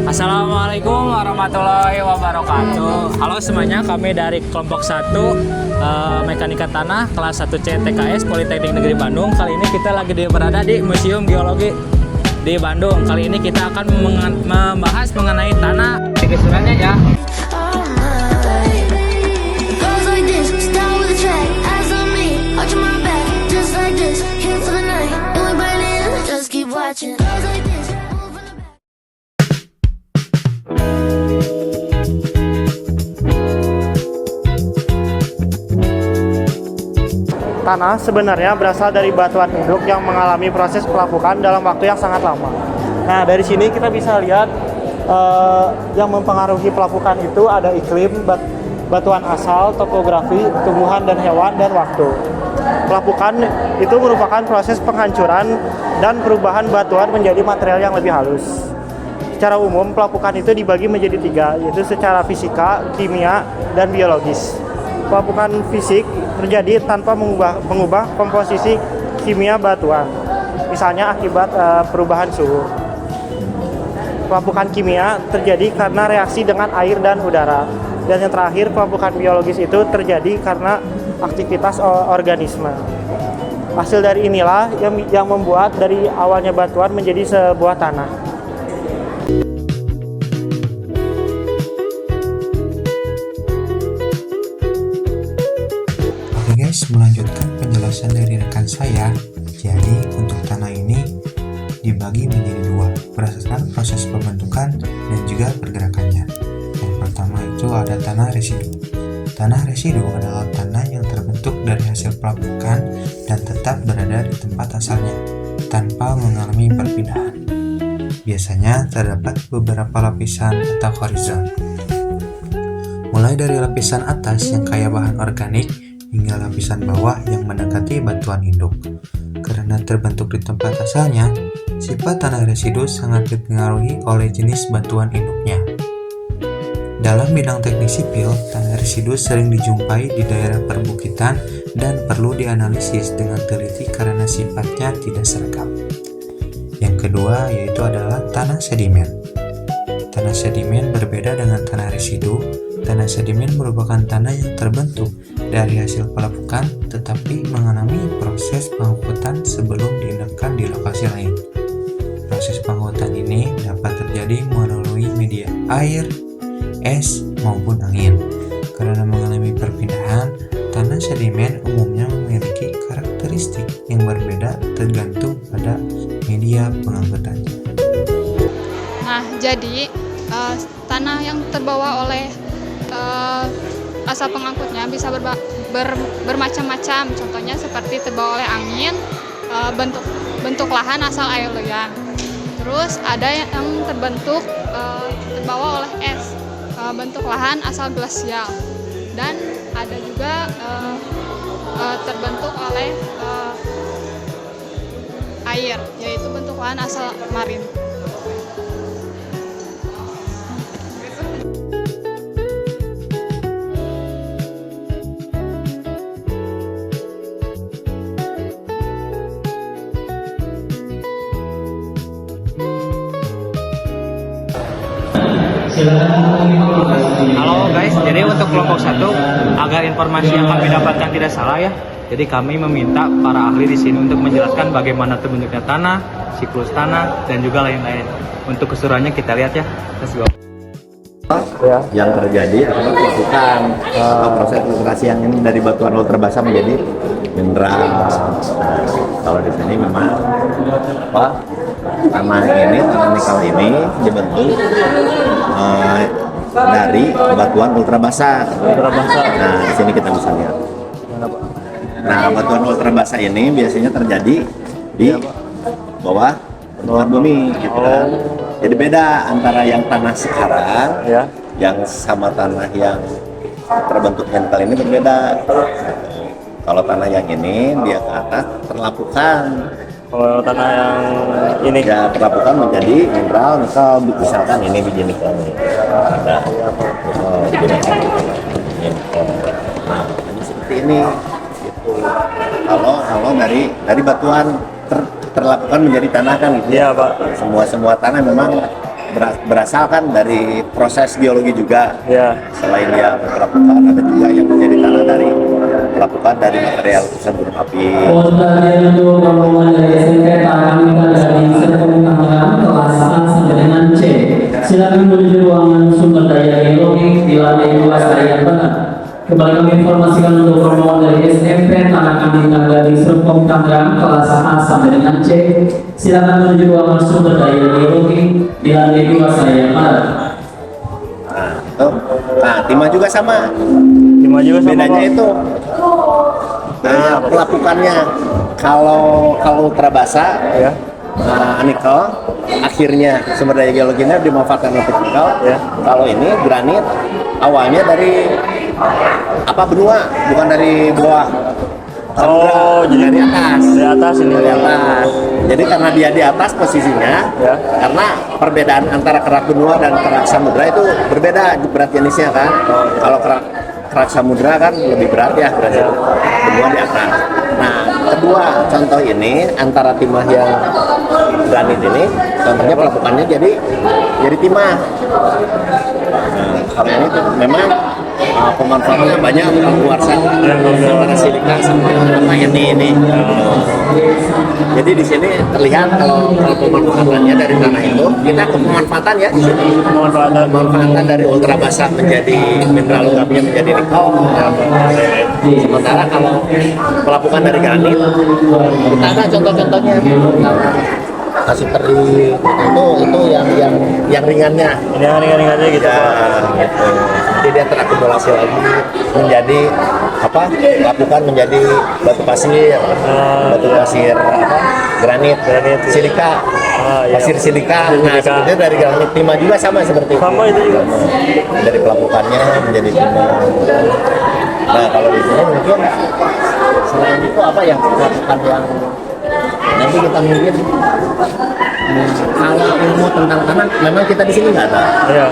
Assalamualaikum warahmatullahi wabarakatuh. Halo semuanya, kami dari kelompok 1 Mekanika Tanah kelas 1C TKS Politeknik Negeri Bandung. Kali ini kita lagi berada di Museum Geologi di Bandung. Kali ini kita akan membahas mengenai tanah. Keseruannya ya. Tanah sebenarnya berasal dari batuan induk yang mengalami proses pelapukan dalam waktu yang sangat lama. Nah, dari sini kita bisa lihat yang mempengaruhi pelapukan itu ada iklim, batuan asal, topografi, tumbuhan dan hewan, dan waktu. Pelapukan itu merupakan proses penghancuran dan perubahan batuan menjadi material yang lebih halus. Secara umum, pelapukan itu dibagi menjadi 3, yaitu secara fisika, kimia, dan biologis. Pelapukan fisik terjadi tanpa mengubah komposisi kimia batuan, misalnya akibat perubahan suhu. Pelapukan kimia terjadi karena reaksi dengan air dan udara. Dan yang terakhir, pelapukan biologis itu terjadi karena aktivitas organisme. Hasil dari inilah yang membuat dari awalnya batuan menjadi sebuah tanah. Guys, melanjutkan penjelasan dari rekan saya. Jadi untuk tanah ini dibagi menjadi 2 berdasarkan proses pembentukan dan juga pergerakannya. Yang pertama itu ada tanah residu. Tanah residu adalah tanah yang terbentuk dari hasil pelapukan dan tetap berada di tempat asalnya tanpa mengalami perpindahan. Biasanya terdapat beberapa lapisan atau horizon, mulai dari lapisan atas yang kaya bahan organik hingga lapisan bawah yang mendekati batuan induk. Karena terbentuk di tempat asalnya, sifat tanah residu sangat dipengaruhi oleh jenis batuan induknya. Dalam bidang teknik sipil, tanah residu sering dijumpai di daerah perbukitan dan perlu dianalisis dengan teliti karena sifatnya tidak seragam. Yang kedua yaitu adalah tanah sedimen. Tanah sedimen berbeda dengan tanah residu. Tanah sedimen merupakan tanah yang terbentuk dari hasil pelapukan tetapi mengalami proses pengangkutan sebelum diendapkan di lokasi lain. Proses pengangkutan ini dapat terjadi melalui media air, es, maupun angin. Karena mengalami perpindahan, tanah sedimen umumnya memiliki karakteristik yang berbeda tergantung pada media pengangkutannya. Nah, jadi tanah yang terbawa oleh asal pengangkutnya bisa bermacam-macam. Contohnya seperti terbawa oleh angin, bentuk lahan asal air loyang. Terus ada yang terbawa oleh es, bentuk lahan asal glasial. Dan ada juga terbentuk oleh air, yaitu bentuk lahan asal marin. Halo guys, jadi untuk kelompok 1 agar informasi yang kami dapatkan tidak salah ya. Jadi kami meminta para ahli di sini untuk menjelaskan bagaimana terbentuknya tanah, siklus tanah, dan juga lain-lain. Untuk keseruannya kita lihat ya. Let's go. Yang terjadi adalah pelapukan atau proses filtrasi yang ini dari batuan ultrabasa menjadi mineral. Kalau di sini memang tanah nikel ini dibentuk dari batuan ultrabasa. Nah, di sini kita bisa lihat. Nah, batuan ultrabasa ini biasanya terjadi di bawah permukaan bumi, gitu kan. Jadi beda antara yang tanah sekarang, yang sama tanah yang terbentuk nikel ini berbeda. Kalau tanah yang ini dia ke atas terlapukan. Kalau tanah yang ini ya terlapukan menjadi mineral nikel, misalkan ini biji nikel nih. Ada biji nikel. Nah, ini seperti ini gitu. Kalau dari batuan terlapukan menjadi tanah kan gitu. Iya, Pak. Semua tanah memang berasal kan dari proses geologi juga. Ya. Selain dia pelapukan, ada juga yang menjadi tanah dari pelapukan dari material letusan gunung api. Tadi untuk rombongan dari SMP Taramika dari Serpong Tangerang kelas A sampai dengan C. Silakan menuju ruangan sumber daya geologi di lantai 2 saya Barat. Kembali kami informasikan untuk rombongan dari SMP Taramika dari Serpong Tangerang kelas A sampai dengan C. Silakan menuju ruangan sumber daya geologi di lantai 2 saya Barat. Nah, itu. Nah, timah juga sama. Timah juga sama, Bedanya Pak. itu pelapukannya kalau ultra basa Ya. nikel akhirnya sumber daya geologinya dimanfaatkan untuk nikel. Ya. Kalau ini granit awalnya dari benua, bukan dari bawah. Oh, jadi dari atas. Dari atas ini. Dari atas. Jadi karena dia di atas posisinya, Ya. karena perbedaan antara kerak benua dan kerak samudra itu berbeda berat jenisnya kan. Kalau kerak samudra kan lebih berat ya, berarti benua di atas. Nah, kedua contoh ini antara timah yang granit ini, contohnya pelapukannya jadi timah. Nah, kalau ini tuh memang pemanfaatannya banyak keluar antara silika sama ini. Jadi di sini terlihat kalau pemanfaatannya dari tanah itu kita ke pemanfaatan ya di sini. Pemanfaatan dari ultra basa menjadi mineral logamnya menjadi nikel. Sementara kalau pelapukan dari granit kita ada contoh-contohnya. Kasih teri itu yang ringannya. Ini yang ringan-ringannya gitu, Ya, Pak. gitu. Nanti dia terakumulasi lagi menjadi lapukan menjadi batu pasir, granit, silika, Iya. pasir silika. Nah, Silika. seperti dari granit timah juga sama seperti itu. Sama itu juga. Dari pelapukannya menjadi timah. Nah, kalau di sini mungkin selain itu apa yang pelapukan yang nanti kita mungkin kalau ilmu tentang tanah memang kita di sini nggak ada. Iya.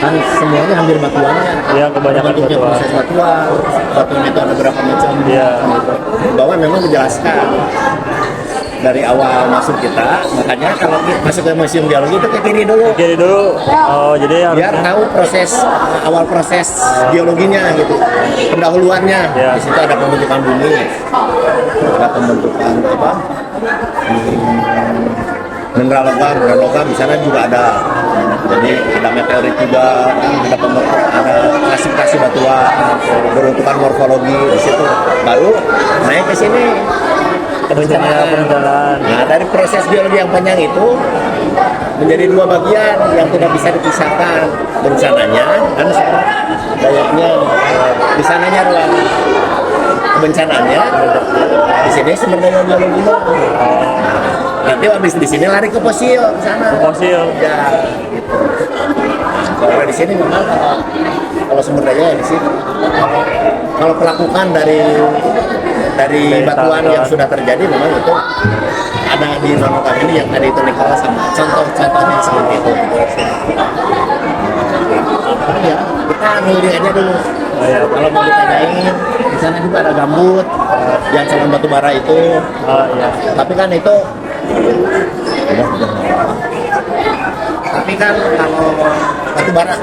Kan semuanya hampir batuannya. Iya, kebanyakan Bentuknya batuan. proses batuan, batuan itu ada berapa macam. Iya. Bahwa memang menjelaskan dari awal masuk kita, makanya kalau kita masuk ke museum geologi itu ke kiri dulu. Kiri dulu. Oh, jadi Biar harusnya. tahu awal proses geologinya gitu, pendahuluannya. Ya. Di situ ada pembentukan bumi, ada pembentukan mineral logam di sana juga ada. Jadi ada meteorit juga, ada klasifikasi batuan, bentukan morfologi di situ. Baru naik ke sini. Perencanaan. Nah, dari proses geologi yang panjang itu menjadi dua bagian yang tidak bisa dipisahkan. Bencananya dan dayaknya. Di sananya ruang bencananya, di sini sumber daya geologinya. Nanti habis di sini lari ke fosil ke sana. Fosil. Ya, gitu. Nah, kalau di sini memang kalau sumber daya di sini. Kalau pelapukan dari batuan yang sudah terjadi memang itu ada di Nonokam ini yang tadi itu nikel sama contoh-contohnya seperti itu. Ya, kita ngiling aja dulu. Kalau mau ditanyain, di sana juga ada gambut yang calon batu bara itu. Iya. Tapi kan itu kalau batu bara,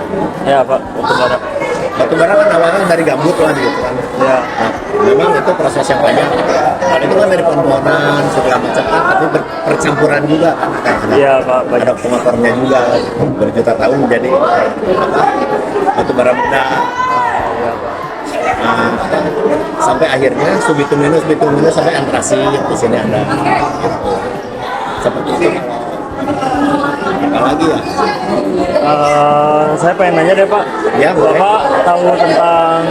Ya, Pak. batu bara kan awalnya dari gambut lah gitu kan. Ya. Nah, memang itu proses yang panjang. Dan itu kan dari pohon-pohonan segala macam kan, tapi percampuran juga kan. Iya, Pak. Banyak. Ada pengotornya juga berjuta tahun menjadi batu bara muda. Nah, sampai akhirnya subitumino sampai antrasit di sini ada. Gitu. Seperti itu. Apalagi ya? Saya pengen nanya deh, Pak. Ya, boleh. Bapak tahu tentang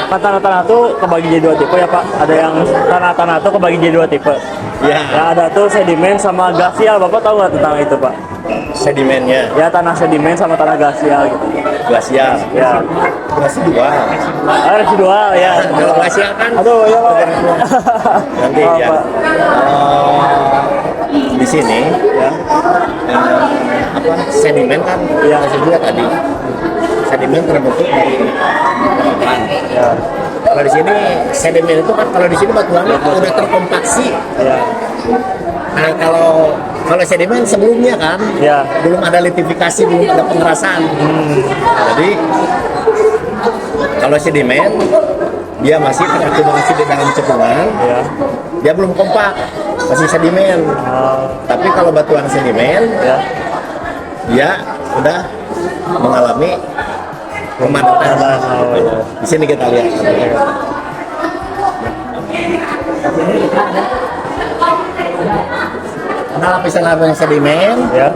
kan tanah-tanah tuh kebagi jadi dua tipe ya, Pak. Ada yang tanah-tanah tuh kebagi jadi dua tipe. Ya, Yang ada tuh sedimen sama glasial. Bapak tahu nggak tentang itu, Pak? sedimennya, Ya, tanah sedimen sama tanah glasial gitu. glasial, Ya. residual. Residual ya. Kalau glasial kan Aduh, ya, Pak. nanti Oh, ya. Pak. Di sini Ya. sedimen kan Ya. residual tadi. Sedimen terbentuk dari batuan. Ya. Kalau di sini sedimen itu kan kalau di sini batuannya udah terkompaksi. Ya. Nah, kalau sedimen sebelumnya kan, Ya. belum ada litifikasi, belum ada pengerasan. Jadi kalau sedimen dia masih terakumulasi di dalam cekungan, Ya. dia belum kompak, masih sedimen. Tapi kalau batuan sedimen, Ya. dia udah mengalami pemadatan. Oh, ya. Di sini kita lihat. Ada lapisan-lapisan sedimen. Ya.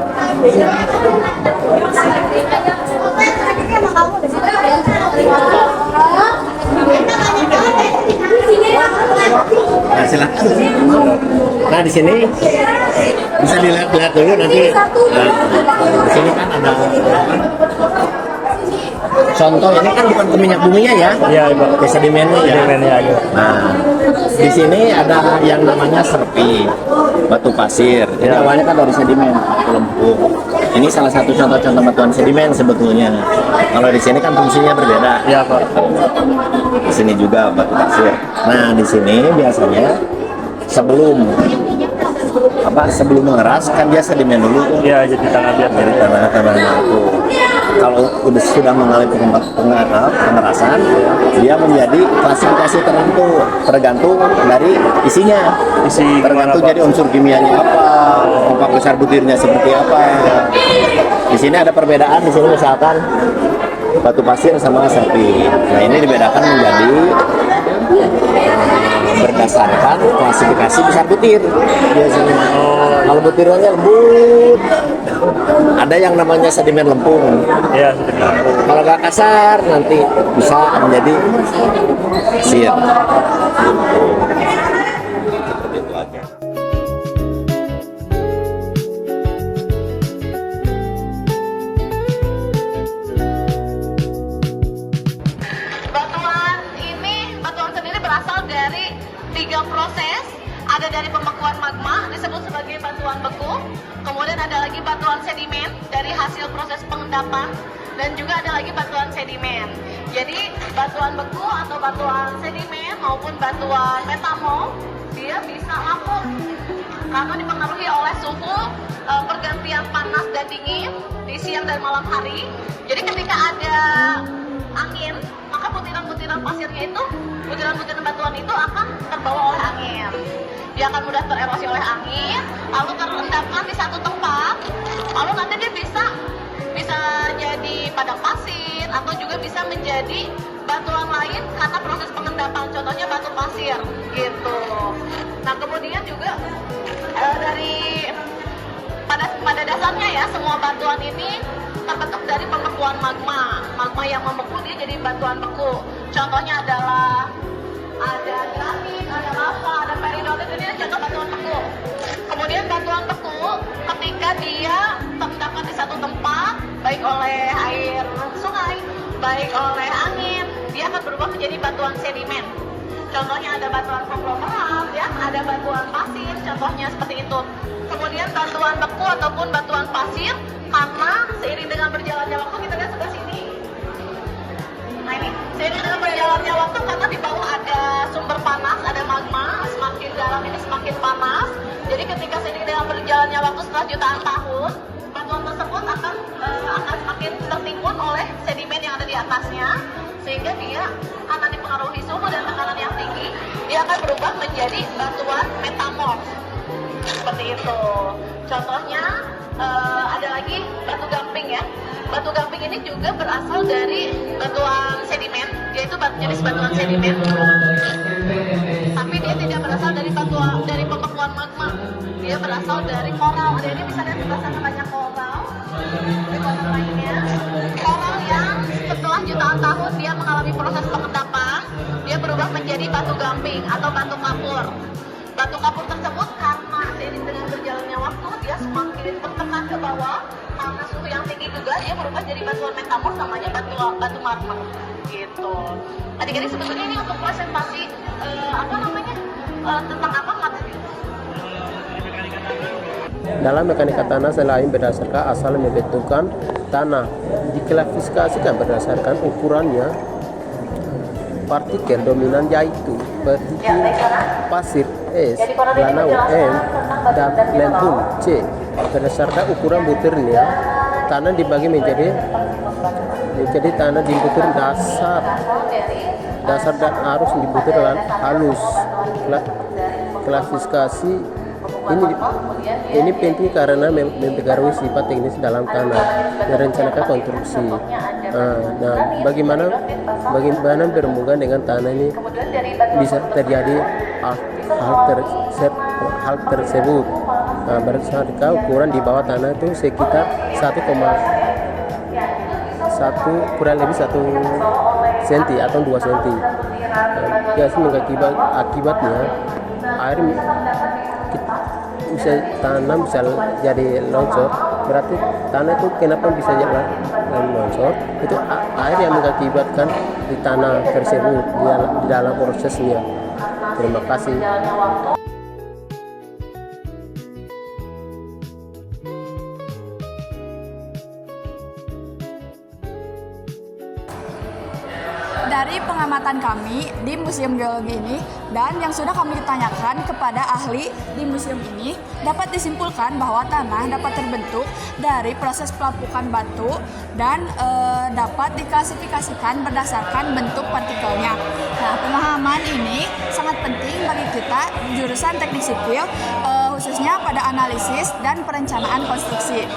Nah, silakan. Nah, di sini bisa dilihat-lihat dulu nanti. Nah, di sini kan ada contoh, ini kan bukan ke minyak buminya ya. Iya, Ibu. Ke sedimennya ya. Sedimennya aja. Nah, di sini ada yang namanya serpi, batu pasir. Jadi Ya. awalnya kan dari sedimen, batu lempung. Ini salah satu contoh-contoh batuan sedimen sebetulnya. Kalau di sini kan fungsinya berbeda. Iya, Pak. Di sini juga batu pasir. Nah, di sini biasanya sebelum mengeras kan dia sedimen dulu tuh. Iya, jadi tanah biasa. Dari tanah-tanahnya itu. Kalau sudah mengalami pengerasan, dia menjadi klasifikasi tertentu tergantung dari isinya. Isi Tergantung gimana, Pak? jadi unsur kimianya apa, kompak besar butirnya seperti apa. Di sini ada perbedaan. Di sini misalkan batu pasir sama serpi. Nah, ini dibedakan menjadi berdasarkan klasifikasi besar butir biasanya. Kalau butirnya lembut, ada yang namanya sedimen lempung. Iya, sedimen. Kalau nggak kasar nanti bisa menjadi pasir. Seperti itu aja. Batuan sendiri berasal dari 3 proses. Ada dari pembekuan magma, disebut sebagai batuan beku. Kemudian ada lagi batuan sedimen dari hasil proses pengendapan, dan juga ada lagi batuan sedimen. Jadi batuan beku atau batuan sedimen maupun batuan metamorf, dia bisa lapuk karena dipengaruhi oleh suhu pergantian panas dan dingin di siang dan malam hari. Jadi ketika ada angin, maka butiran-butiran pasirnya itu, butiran-butiran batuan itu akan terbawa oleh angin. Dia akan mudah tererosi oleh angin, lalu terendapkan di satu tempat, lalu nanti dia bisa jadi padang pasir atau juga bisa menjadi batuan lain karena proses pengendapan, contohnya batu pasir gitu. Nah, kemudian juga dari pada dasarnya ya, semua batuan ini terbentuk dari pembekuan magma yang membeku, dia jadi batuan beku. Contohnya adalah ada granit, ada lava, ada peridolit, ini contoh batuan beku. Kemudian batuan beku ketika dia terendapkan di satu tempat, baik oleh air sungai, baik oleh angin, dia akan berubah menjadi batuan sedimen. Contohnya ada batuan konglomerat, ya, ada batuan pasir, contohnya seperti itu. Kemudian batuan beku ataupun batuan pasir, karena seiring dengan berjalannya waktu, kita lihat sebelah sini. Nah, ini seiring dengan berjalannya waktu, karena di bawah ada sumber panas, ada magma, semakin dalam ini semakin panas. Jadi ketika seiring dengan berjalannya waktu setelah jutaan tahun, batuan tersebut akan semakin tertimbun oleh sedimen yang ada di atasnya, sehingga dia karena dipengaruhi suhu dan tekanan yang tinggi, dia akan berubah menjadi batuan metamorf. Seperti itu. Contohnya ada lagi batu gamping ya. Batu gamping ini juga berasal dari batuan sedimen, yaitu jenis batuan sedimen. Tapi dia tidak berasal dari pembekuan magma. Dia berasal dari koral. Ada ini bisa lihat di sana banyak koral. Di koral lainnya, koral yang setelah jutaan tahun dia mengalami proses pengendapan, dia berubah menjadi batu gamping atau batu kapur. Batu kapur tersebut karena seiring dengan berjalannya waktu, dia semakin tertekan ke bawah karena suhu yang tinggi juga, dia berubah jadi batuan metamorf, namanya batu marmer gitu. Adik-adik, sebetulnya ini untuk presentasi tentang apa materi? Dalam mekanika tanah selain berdasarkan asal membentukkan tanah, diklasifikasikan berdasarkan ukurannya, partikel dominan yaitu seperti pasir, es, danau, M, dan lempung, C. Berdasarkan ukuran butirnya, tanah dibagi menjadi tanah di butir dasar dan arus di butir halus. Klasifikasi ini penting karena mempengaruhi sifat teknis dalam tanah dan rencanakan konstruksi. Nah, bagaimana berhubungan dengan tanah ini bisa terjadi hal tersebut. Nah, berdasarkan ukuran di bawah tanah itu sekitar 1, kurang lebih 1 cm atau 2 cm. Biasa akibatnya air bisa tanam bisa jadi longsor. Berarti tanah itu kenapa bisa jadi longsor? Itu air yang mengakibatkan di tanah tersebut di dalam prosesnya. Terima kasih. Dari pengamatan kami di Museum Geologi ini dan yang sudah kami tanyakan kepada ahli di museum ini, dapat disimpulkan bahwa tanah dapat terbentuk dari proses pelapukan batu dan dapat diklasifikasikan berdasarkan bentuk partikelnya. Nah, pemahaman ini sangat penting bagi kita jurusan teknik sipil, khususnya pada analisis dan perencanaan konstruksi.